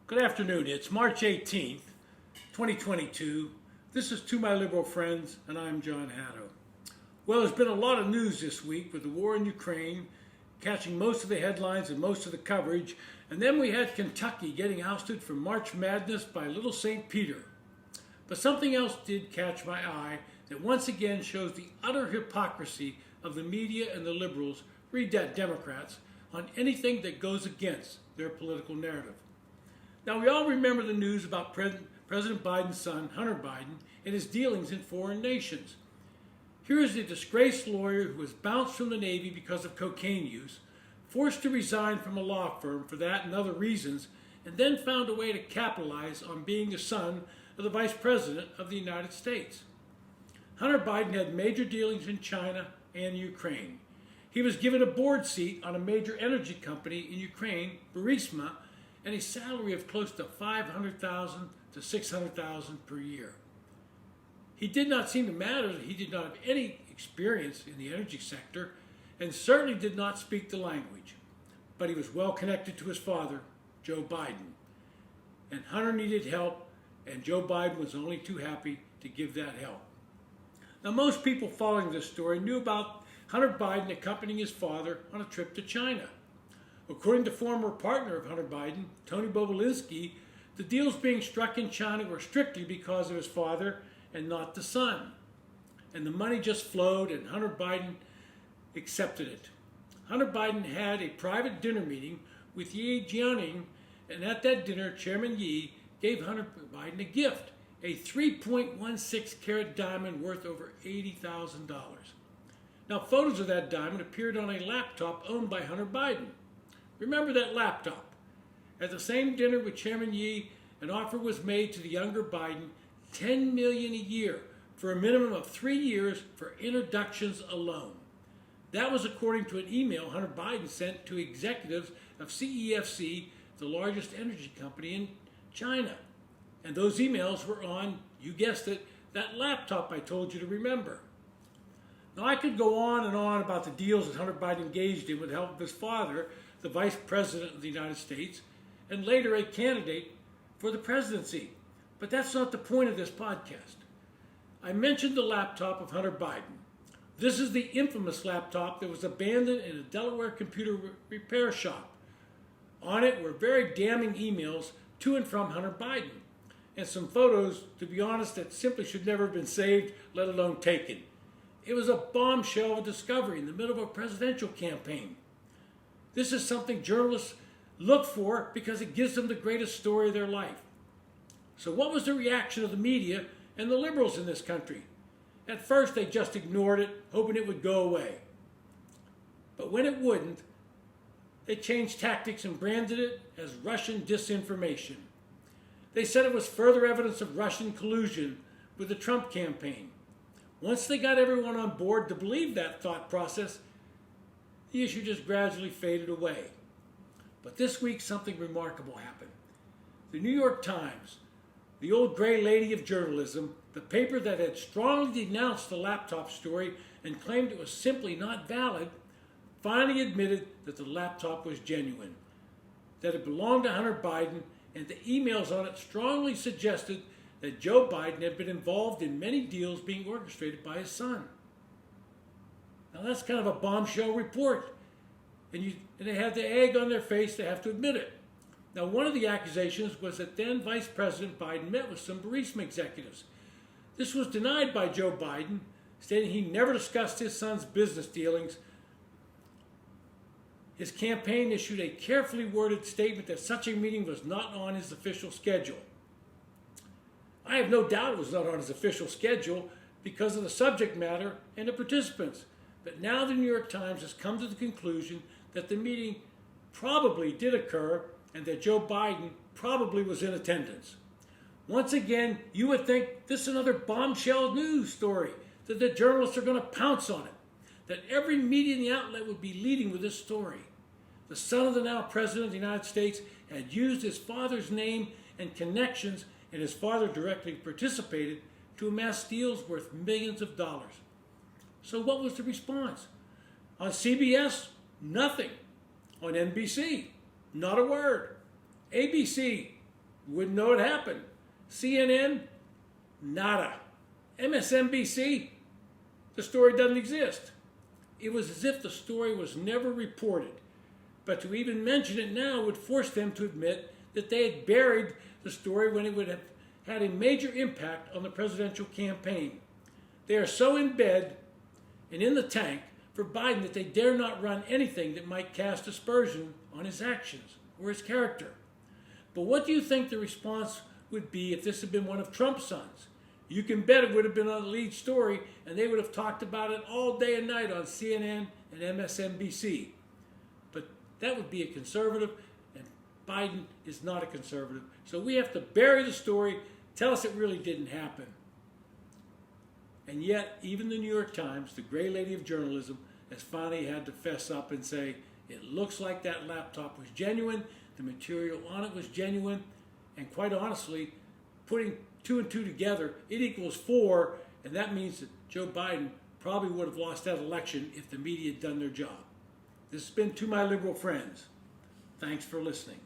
Good afternoon. It's March 18th, 2022. This is To My Liberal Friends, and I'm John Haddo. Well, there's been a lot of news this week with the war in Ukraine catching most of the headlines and most of the coverage, and then we had Kentucky getting ousted from March Madness by Little St. Peter. But something else did catch my eye that once again shows the utter hypocrisy of the media and the liberals, read that Democrats, on anything that goes against their political narrative. Now, we all remember the news about President Biden's son, Hunter Biden, and his dealings in foreign nations. Here is a disgraced lawyer who was bounced from the Navy because of cocaine use, forced to resign from a law firm for that and other reasons, and then found a way to capitalize on being the son of the Vice President of the United States. Hunter Biden had major dealings in China and Ukraine. He was given a board seat on a major energy company in Ukraine, Burisma, and a salary of close to $500,000 to $600,000 per year. He did not seem to matter that he did not have any experience in the energy sector and certainly did not speak the language. But he was well connected to his father, Joe Biden. And Hunter needed help, and Joe Biden was only too happy to give that help. Now, most people following this story knew about Hunter Biden accompanying his father on a trip to China. According to former partner of Hunter Biden, Tony Bobulinski, the deals being struck in China were strictly because of his father and not the son. And the money just flowed, and Hunter Biden accepted it. Hunter Biden had a private dinner meeting with Yi Jianming, and at that dinner, Chairman Yi gave Hunter Biden a gift, a 3.16 carat diamond worth over $80,000. Now, photos of that diamond appeared on a laptop owned by Hunter Biden. Remember that laptop. At the same dinner with Chairman Yi, an offer was made to the younger Biden, $10 million a year for a minimum of 3 years for introductions alone. That was according to an email Hunter Biden sent to executives of CEFC, the largest energy company in China. And those emails were on, you guessed it, that laptop I told you to remember. Now, I could go on and on about the deals that Hunter Biden engaged in with the help of his father, the Vice President of the United States, and later a candidate for the presidency. But that's not the point of this podcast. I mentioned the laptop of Hunter Biden. This is the infamous laptop that was abandoned in a Delaware computer repair shop. On it were very damning emails to and from Hunter Biden, and some photos, to be honest, that simply should never have been saved, let alone taken. It was a bombshell of discovery in the middle of a presidential campaign. This is something journalists look for because it gives them the greatest story of their life. So what was the reaction of the media and the liberals in this country? At first, they just ignored it, hoping it would go away. But when it wouldn't, they changed tactics and branded it as Russian disinformation. They said it was further evidence of Russian collusion with the Trump campaign. Once they got everyone on board to believe that thought process, the issue just gradually faded away. But this week, something remarkable happened. The New York Times, the old gray lady of journalism, the paper that had strongly denounced the laptop story and claimed it was simply not valid, finally admitted that the laptop was genuine, that it belonged to Hunter Biden, and the emails on it strongly suggested that Joe Biden had been involved in many deals being orchestrated by his son. Now, that's kind of a bombshell report, and they had the egg on their face, they have to admit it. Now, one of the accusations was that then Vice President Biden met with some Burisma executives. This was denied by Joe Biden, stating he never discussed his son's business dealings. His campaign issued a carefully worded statement that such a meeting was not on his official schedule. I have no doubt it was not on his official schedule because of the subject matter and the participants. But now the New York Times has come to the conclusion that the meeting probably did occur and that Joe Biden probably was in attendance. Once again, you would think this is another bombshell news story, that the journalists are going to pounce on it, that every media in the outlet would be leading with this story. The son of the now President of the United States had used his father's name and connections, and his father directly participated to amass deals worth millions of dollars. So what was the response? On CBS, nothing. On NBC, not a word. ABC, Wouldn't know it happened. CNN, nada. MSNBC, the story doesn't exist. It was as if the story was never reported. But to even mention it now would force them to admit that they had buried the story when it would have had a major impact on the presidential campaign. They are so in bed and in the tank for Biden that they dare not run anything that might cast aspersion on his actions or his character. But what do you think the response would be if this had been one of Trump's sons? You can bet it would have been on the lead story, and they would have talked about it all day and night on CNN and MSNBC. But that would be a conservative, and Biden is not a conservative. So we have to bury the story, tell us it really didn't happen. And yet, even the New York Times, the gray lady of journalism, has finally had to fess up and say, it looks like that laptop was genuine, the material on it was genuine, and quite honestly, putting 2 and 2 together, it equals 4, and that means that Joe Biden probably would have lost that election if the media had done their job. This has been To My Liberal Friends. Thanks for listening.